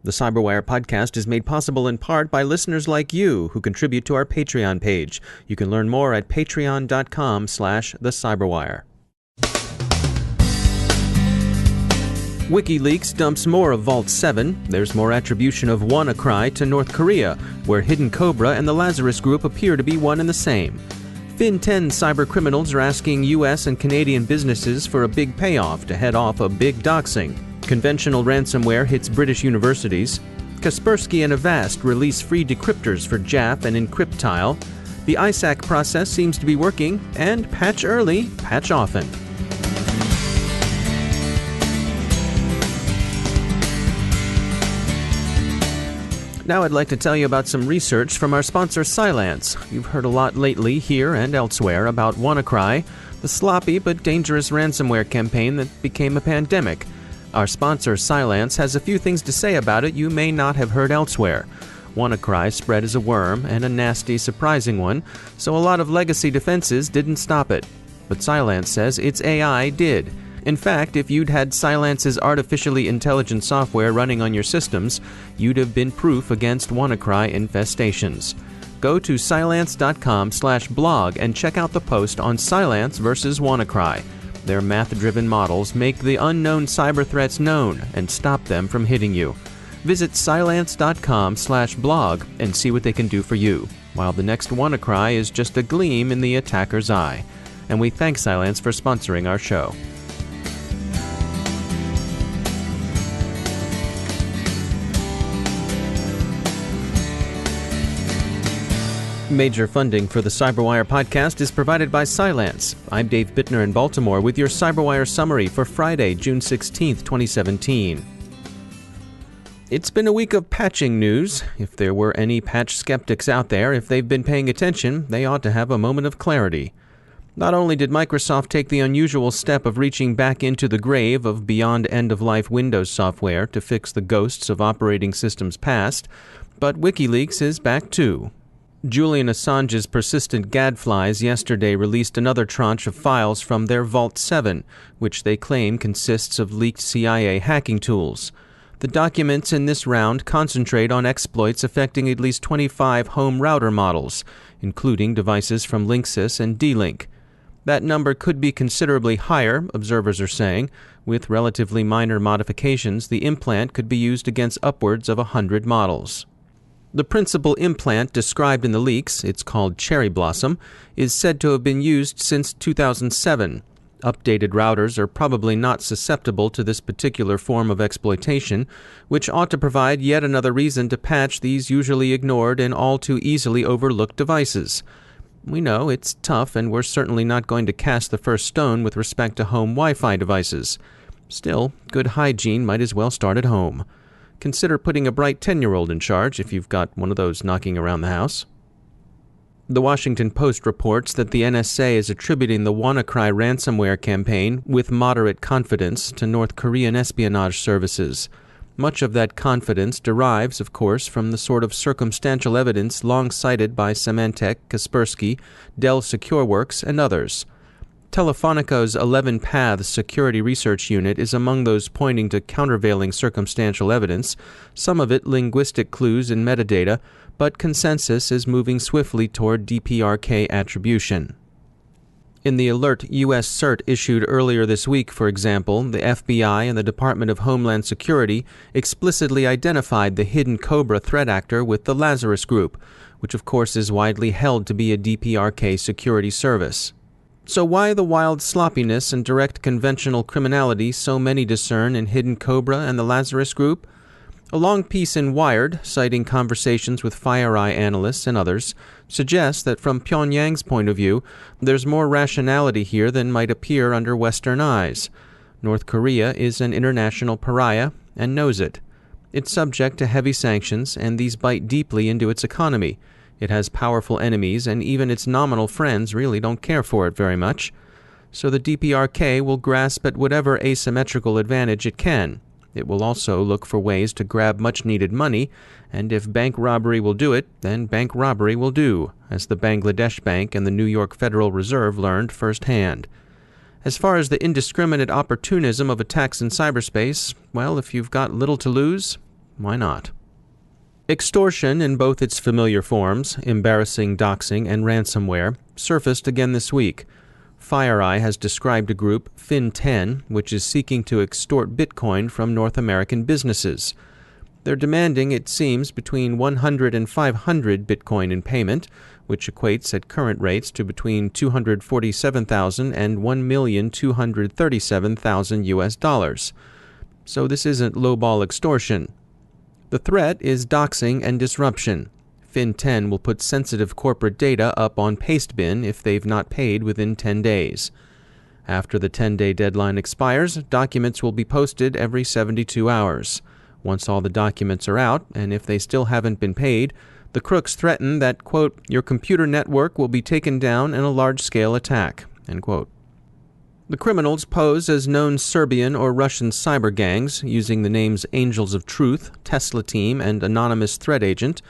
The CyberWire podcast is made possible in part by listeners like you who contribute to our Patreon page. You can learn more at patreon.com/thecyberwire. WikiLeaks dumps more of Vault7. There's more attribution of WannaCry to North Korea, where Hidden Cobra and the Lazarus Group appear to be one and the same. FIN10 cybercriminals are asking U.S. and Canadian businesses for a big payoff to head off a big doxing. Conventional ransomware hits British universities. Kasperky and Avast release free decryptors for Jaff and EncrypTile. The ISAC process seems to be working, and patch early, patch often. Now I'd like to tell you about some research from our sponsor Cylance. You've heard a lot lately here and elsewhere about WannaCry, the sloppy but dangerous ransomware campaign that became a pandemic. Our sponsor, Cylance, has a few things to say about it you may not have heard elsewhere. WannaCry spread as a worm, and a nasty, surprising one, so a lot of legacy defenses didn't stop it. But Cylance says its AI did. In fact, if you'd had Cylance's artificially intelligent software running on your systems, you'd have been proof against WannaCry infestations. Go to cylance.com/blog and check out the post on Cylance versus WannaCry. Their math-driven models make the unknown cyber threats known and stop them from hitting you. Visit cylance.com/blog and see what they can do for you, while the next WannaCry is just a gleam in the attacker's eye. And we thank Cylance for sponsoring our show. Major funding for the CyberWire podcast is provided by Cylance. I'm Dave Bittner in Baltimore with your CyberWire summary for Friday, June 16, 2017. It's been a week of patching news. If there were any patch skeptics out there, if they've been paying attention, they ought to have a moment of clarity. Not only did Microsoft take the unusual step of reaching back into the grave of beyond end-of-life Windows software to fix the ghosts of operating systems past, but WikiLeaks is back too. Julian Assange's persistent gadflies yesterday released another tranche of files from their Vault7, which they claim consists of leaked CIA hacking tools. The documents in this round concentrate on exploits affecting at least 25 home router models, including devices from Linksys and D-Link. That number could be considerably higher, observers are saying. With relatively minor modifications, the implant could be used against upwards of 100 models. The principal implant described in the leaks, it's called Cherry Blossom, is said to have been used since 2007. Updated routers are probably not susceptible to this particular form of exploitation, which ought to provide yet another reason to patch these usually ignored and all too easily overlooked devices. We know it's tough, and we're certainly not going to cast the first stone with respect to home Wi-Fi devices. Still, good hygiene might as well start at home. Consider putting a bright 10-year-old in charge if you've got one of those knocking around the house. The Washington Post reports that the NSA is attributing the WannaCry ransomware campaign with moderate confidence to North Korean espionage services. Much of that confidence derives, of course, from the sort of circumstantial evidence long cited by Symantec, Kaspersky, Dell SecureWorks, and others. Telefonica's 11 Paths Security Research Unit is among those pointing to countervailing circumstantial evidence, some of it linguistic clues and metadata, but consensus is moving swiftly toward DPRK attribution. In the alert U.S. CERT issued earlier this week, for example, the FBI and the Department of Homeland Security explicitly identified the Hidden Cobra threat actor with the Lazarus Group, which of course is widely held to be a DPRK security service. So why the wild sloppiness and direct conventional criminality so many discern in Hidden Cobra and the Lazarus Group? A long piece in Wired, citing conversations with FireEye analysts and others, suggests that from Pyongyang's point of view, there's more rationality here than might appear under Western eyes. North Korea is an international pariah and knows it. It's subject to heavy sanctions, and these bite deeply into its economy. It has powerful enemies, and even its nominal friends really don't care for it very much. So the DPRK will grasp at whatever asymmetrical advantage it can. It will also look for ways to grab much-needed money, and if bank robbery will do it, then bank robbery will do, as the Bangladesh Bank and the New York Federal Reserve learned firsthand. As far as the indiscriminate opportunism of attacks in cyberspace, well, if you've got little to lose, Why not? Extortion in both its familiar forms, embarrassing doxing and ransomware, surfaced again this week. FireEye has described a group, FIN10, which is seeking to extort Bitcoin from North American businesses. They're demanding, it seems, between 100 and 500 Bitcoin in payment, which equates at current rates to between $247,000 and $1,237,000 US dollars. So this isn't lowball extortion. The threat is doxing and disruption. FIN10 will put sensitive corporate data up on Pastebin if they've not paid within 10 days. After the 10-day deadline expires, documents will be posted every 72 hours. Once all the documents are out, and if they still haven't been paid, the crooks threaten that, quote, your computer network will be taken down in a large-scale attack, end quote. The criminals pose as known Serbian or Russian cyber gangs, using the names Angels of Truth, Tesla Team, and Anonymous Threat Agent,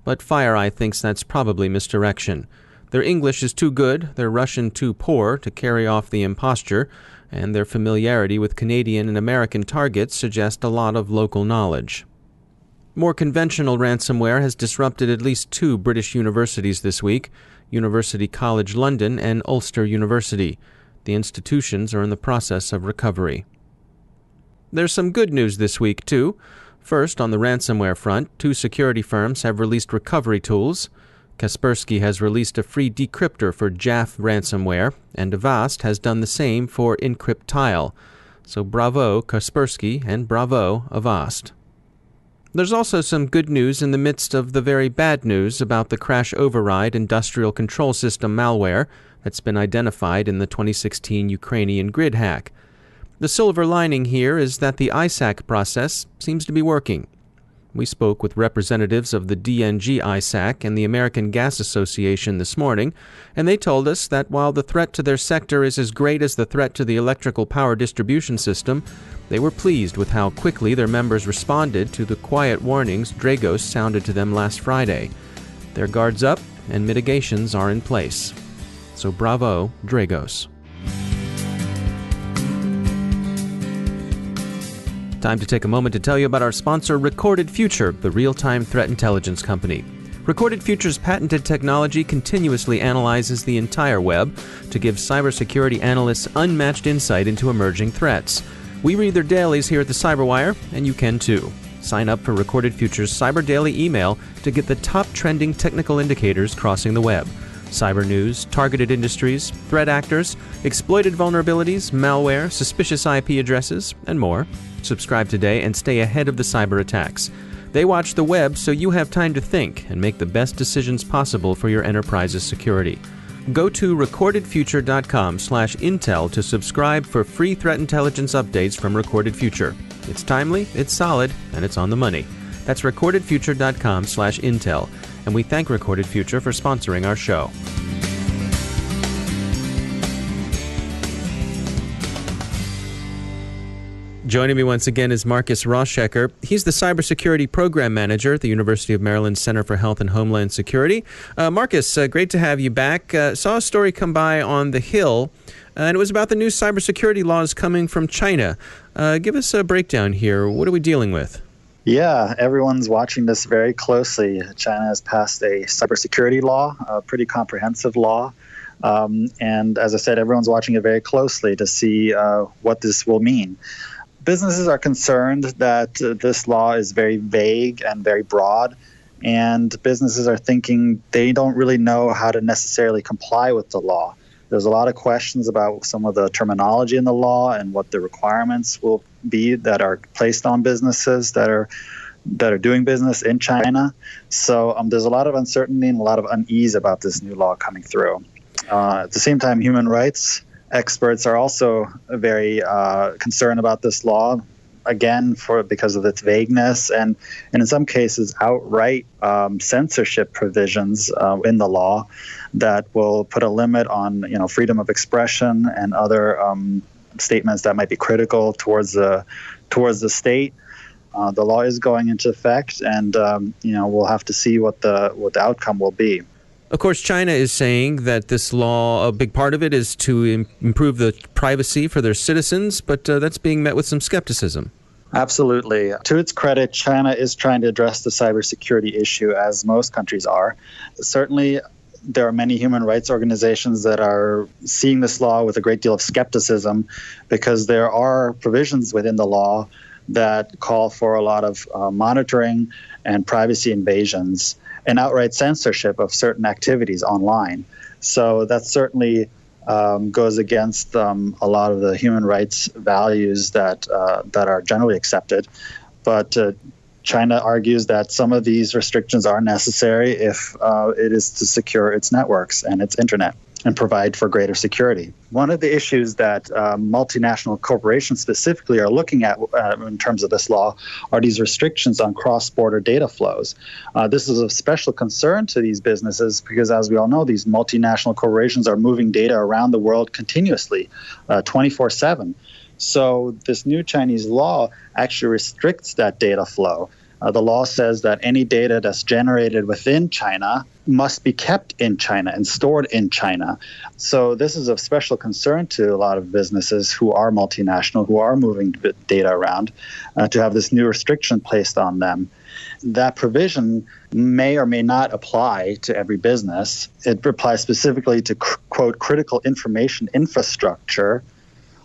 but FireEye thinks that's probably misdirection. Their English is too good, their Russian too poor to carry off the imposture, and their familiarity with Canadian and American targets suggest a lot of local knowledge. More conventional ransomware has disrupted at least 2 British universities this week, University College London and Ulster University. The institutions are in the process of recovery. There's some good news this week, too. First, on the ransomware front, 2 security firms have released recovery tools. Kasperky has released a free decryptor for Jaff ransomware, and Avast has done the same for EncrypTile. So bravo Kasperky and bravo Avast. There's also some good news in the midst of the very bad news about the crash override industrial control system malware that's been identified in the 2016 Ukrainian grid hack. The silver lining here is that the ISAC process seems to be working. We spoke with representatives of the DNG ISAC and the American Gas Association this morning, and they told us that while the threat to their sector is as great as the threat to the electrical power distribution system, they were pleased with how quickly their members responded to the quiet warnings Dragos sounded to them last Friday. Their guards up and mitigations are in place. So bravo, Dragos. Time to take a moment to tell you about our sponsor, Recorded Future, the real-time threat intelligence company. Recorded Future's patented technology continuously analyzes the entire web to give cybersecurity analysts unmatched insight into emerging threats. We read their dailies here at the Cyberwire, and you can too. Sign up for Recorded Future's Cyber Daily email to get the top trending technical indicators crossing the web. Cyber news, targeted industries, threat actors, exploited vulnerabilities, malware, suspicious IP addresses, and more. Subscribe today and stay ahead of the cyber attacks. They watch the web so you have time to think and make the best decisions possible for your enterprise's security. Go to recordedfuture.com/intel to subscribe for free threat intelligence updates from Recorded Future. It's timely, it's solid, and it's on the money. That's recordedfuture.com/intel. And we thank Recorded Future for sponsoring our show. Joining me once again is Markus Rauschecker. He's the Cybersecurity Program Manager at the University of Maryland Center for Health and Homeland Security. Markus, great to have you back. Saw a story come by on The Hill, and it was about the new cybersecurity laws coming from China. Give us a breakdown here. What are we dealing with? Yeah, everyone's watching this very closely. China has passed a cybersecurity law, a pretty comprehensive law. And as I said, everyone's watching it very closely to see what this will mean. Businesses are concerned that this law is very vague and very broad, and businesses are thinking they don't really know how to necessarily comply with the law. There's a lot of questions about some of the terminology in the law and what the requirements will be that are placed on businesses that are doing business in China. So there's a lot of uncertainty and a lot of unease about this new law coming through. At the same time, human rights experts are also very concerned about this law, again, because of its vagueness and in some cases outright censorship provisions in the law that will put a limit on freedom of expression and other statements that might be critical towards the state. The law is going into effect, and we'll have to see what the outcome will be. Of course, China is saying that this law, a big part of it is to improve the privacy for their citizens, but that's being met with some skepticism. Absolutely. To its credit, China is trying to address the cybersecurity issue, as most countries are. Certainly, there are many human rights organizations that are seeing this law with a great deal of skepticism because there are provisions within the law that call for a lot of monitoring and privacy invasions and outright censorship of certain activities online. So that certainly goes against a lot of the human rights values that are generally accepted. But China argues that some of these restrictions are necessary if it is to secure its networks and its internet and provide for greater security. One of the issues that multinational corporations specifically are looking at in terms of this law are these restrictions on cross-border data flows. This is of special concern to these businesses because, as we all know, these multinational corporations are moving data around the world continuously, 24/7. So this new Chinese law actually restricts that data flow. The law says that any data that's generated within China must be kept in China and stored in China. So this is of special concern to a lot of businesses who are multinational, who are moving data around, to have this new restriction placed on them. That provision may or may not apply to every business. It applies specifically to, quote, critical information infrastructure,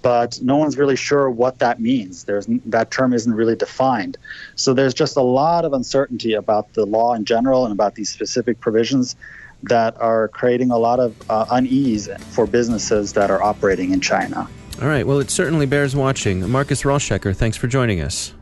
but no one's really sure what that means. That term isn't really defined. So there's just a lot of uncertainty about the law in general and about these specific provisions that are creating a lot of unease for businesses that are operating in China. All right, well, it certainly bears watching. Markus Rauschecker, thanks for joining us.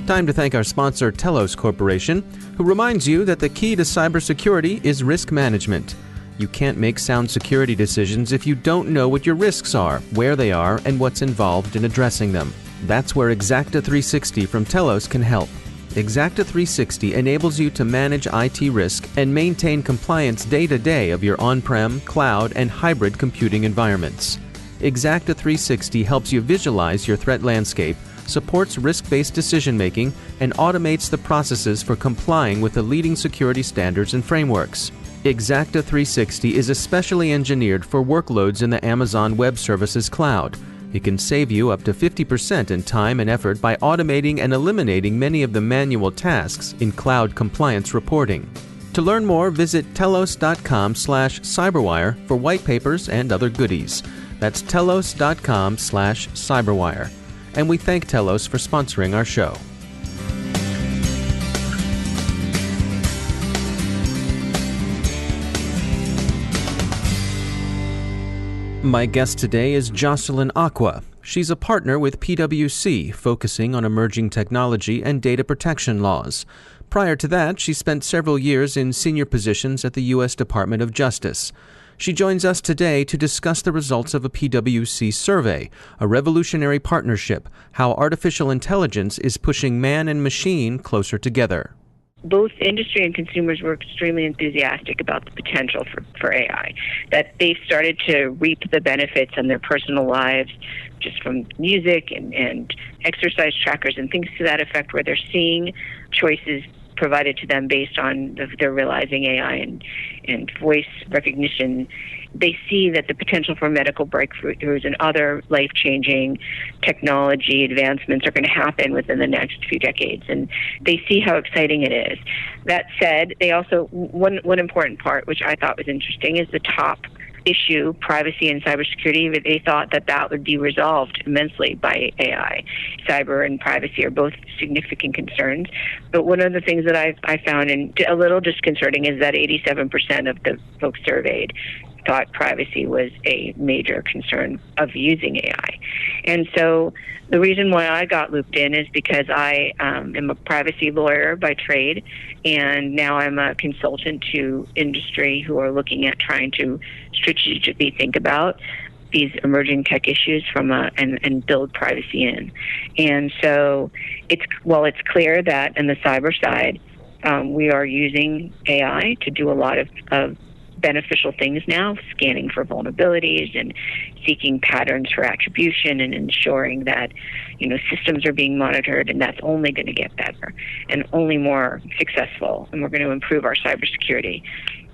Time to thank our sponsor, Telos Corporation, who reminds you that the key to cybersecurity is risk management. You can't make sound security decisions if you don't know what your risks are, where they are, and what's involved in addressing them. That's where Xacta360 from Telos can help. Xacta360 enables you to manage IT risk and maintain compliance day-to-day of your on-prem, cloud, and hybrid computing environments. Xacta360 helps you visualize your threat landscape, supports risk-based decision-making, and automates the processes for complying with the leading security standards and frameworks. Xacta360 is especially engineered for workloads in the Amazon Web Services cloud. It can save you up to 50% in time and effort by automating and eliminating many of the manual tasks in cloud compliance reporting. To learn more, visit telos.com/cyberwire for white papers and other goodies. That's telos.com/cyberwire. And we thank Telos for sponsoring our show. My guest today is Jocelyn Aqua. She's a partner with PwC, focusing on emerging technology and data protection laws. Prior to that, she spent several years in senior positions at the U.S. Department of Justice. She joins us today to discuss the results of a PwC survey, a revolutionary partnership, how artificial intelligence is pushing man and machine closer together. Both industry and consumers were extremely enthusiastic about the potential for AI, that they've started to reap the benefits in their personal lives, just from music and exercise trackers and things to that effect, where they're seeing choices provided to them based on they're realizing AI and voice recognition. They see that the potential for medical breakthroughs and other life-changing technology advancements are going to happen within the next few decades, and they see how exciting it is. That said, they also, one important part, which I thought was interesting, is the top issue, privacy and cybersecurity. They thought that would be resolved immensely by AI. Cyber and privacy are both significant concerns. But one of the things that I found a little disconcerting is that 87% of the folks surveyed thought privacy was a major concern of using AI. And so the reason why I got looped in is because I am a privacy lawyer by trade, and now I'm a consultant to industry who are looking at trying to strategically think about these emerging tech issues and build privacy in. And so it's clear that in the cyber side, we are using AI to do a lot of beneficial things now, scanning for vulnerabilities and seeking patterns for attribution and ensuring that systems are being monitored, and that's only going to get better and only more successful, and we're going to improve our cybersecurity.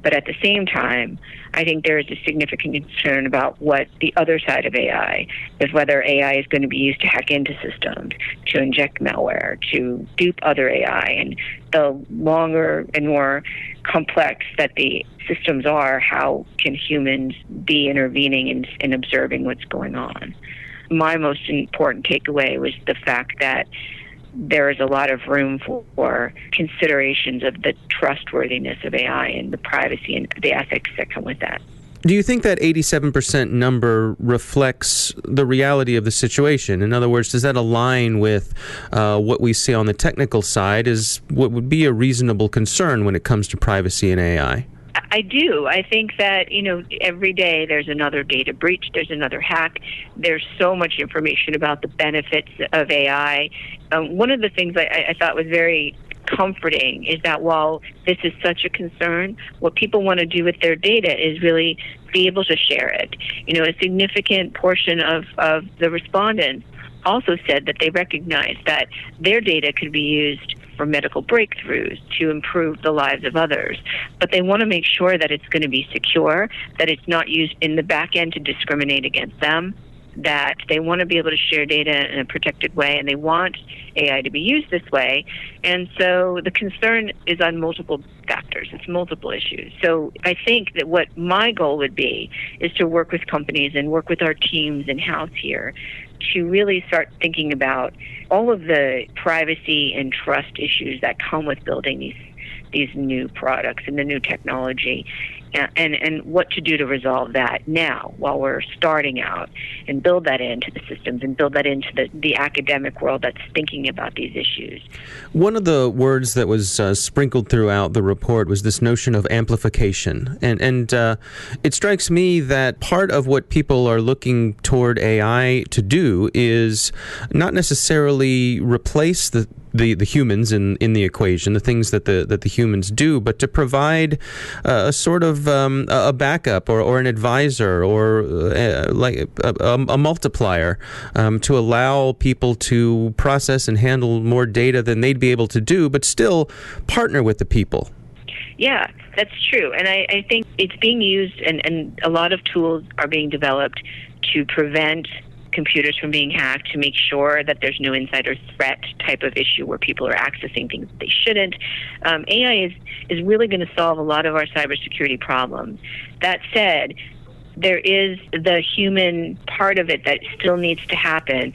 But at the same time, I think there is a significant concern about what the other side of AI is, whether AI is going to be used to hack into systems, to inject malware, to dupe other AI. And the longer and more complex that the systems are, how can humans be intervening and observing what's going on? My most important takeaway was the fact that there is a lot of room for considerations of the trustworthiness of AI and the privacy and the ethics that come with that. Do you think that 87% number reflects the reality of the situation? In other words, does that align with what we see on the technical side as what would be a reasonable concern when it comes to privacy in AI? I do. I think that, every day there's another data breach, there's another hack. There's so much information about the benefits of AI. One of the things I thought was very comforting is that while this is such a concern, what people want to do with their data is really be able to share it. A significant portion of the respondents also said that they recognize that their data could be used for medical breakthroughs to improve the lives of others. But they want to make sure that it's going to be secure, that it's not used in the back end to discriminate against them, that they want to be able to share data in a protected way, and they want AI to be used this way. And so the concern is on multiple factors. It's multiple issues. So I think that what my goal would be is to work with companies and work with our teams in-house here to really start thinking about all of the privacy and trust issues that come with building these new products and the new technology, and what to do to resolve that now while we're starting out, and build that into the systems and build that into the academic world that's thinking about these issues. One of the words that was sprinkled throughout the report was this notion of amplification. And it strikes me that part of what people are looking toward AI to do is not necessarily replace the humans in the equation, the things that the humans do, but to provide a sort of a backup or an advisor or like a multiplier to allow people to process and handle more data than they'd be able to do, but still partner with the people. Yeah, that's true. And I think it's being used, and a lot of tools are being developed to prevent computers from being hacked, to make sure that there's no insider threat type of issue where people are accessing things that they shouldn't. AI is really going to solve a lot of our cybersecurity problems. That said, there is the human part of it that still needs to happen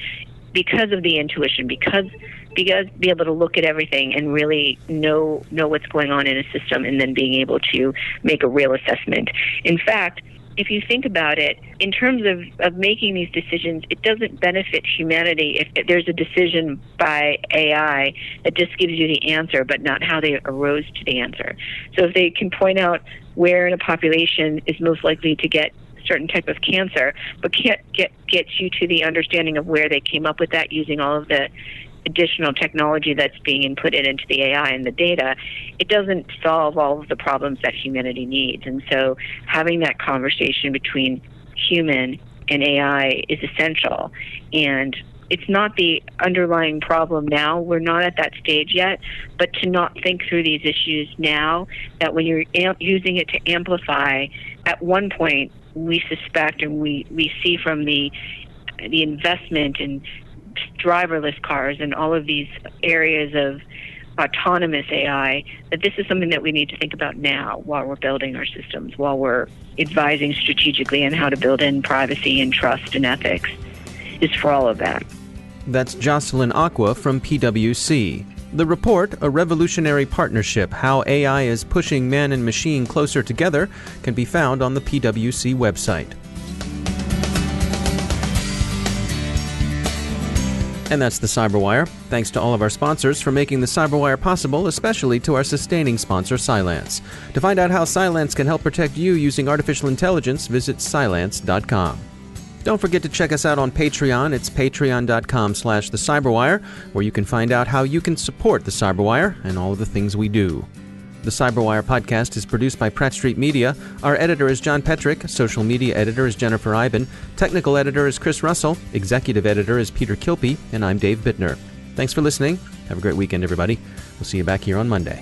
because of the intuition, because be able to look at everything and really know what's going on in a system, and then being able to make a real assessment. In fact, if you think about it, in terms of making these decisions, it doesn't benefit humanity if there's a decision by AI that just gives you the answer, but not how they arose to the answer. So if they can point out where in a population is most likely to get certain type of cancer, but can't get you to the understanding of where they came up with that using all of the additional technology that's being inputted into the AI and the data, it doesn't solve all of the problems that humanity needs. And so having that conversation between human and AI is essential. And it's not the underlying problem now. We're not at that stage yet. But to not think through these issues now, that when you're using it to amplify, at one point we suspect, and we see from the investment in driverless cars and all of these areas of autonomous AI, that this is something that we need to think about now while we're building our systems, while we're advising strategically on how to build in privacy and trust and ethics, is for all of that. That's Jocelyn Aqua from PwC. The report, A Revolutionary Partnership, How AI is Pushing Man and Machine Closer Together, can be found on the PwC website. And that's the Cyberwire. Thanks to all of our sponsors for making the Cyberwire possible, especially to our sustaining sponsor, Cylance. To find out how Cylance can help protect you using artificial intelligence, visit Cylance.com. Don't forget to check us out on Patreon. It's patreon.com/thecyberwire, where you can find out how you can support the Cyberwire and all of the things we do. The Cyberwire podcast is produced by Pratt Street Media. Our editor is John Petrick. Social media editor is Jennifer Iben. Technical editor is Chris Russell. Executive editor is Peter Kilpie. And I'm Dave Bittner. Thanks for listening. Have a great weekend, everybody. We'll see you back here on Monday.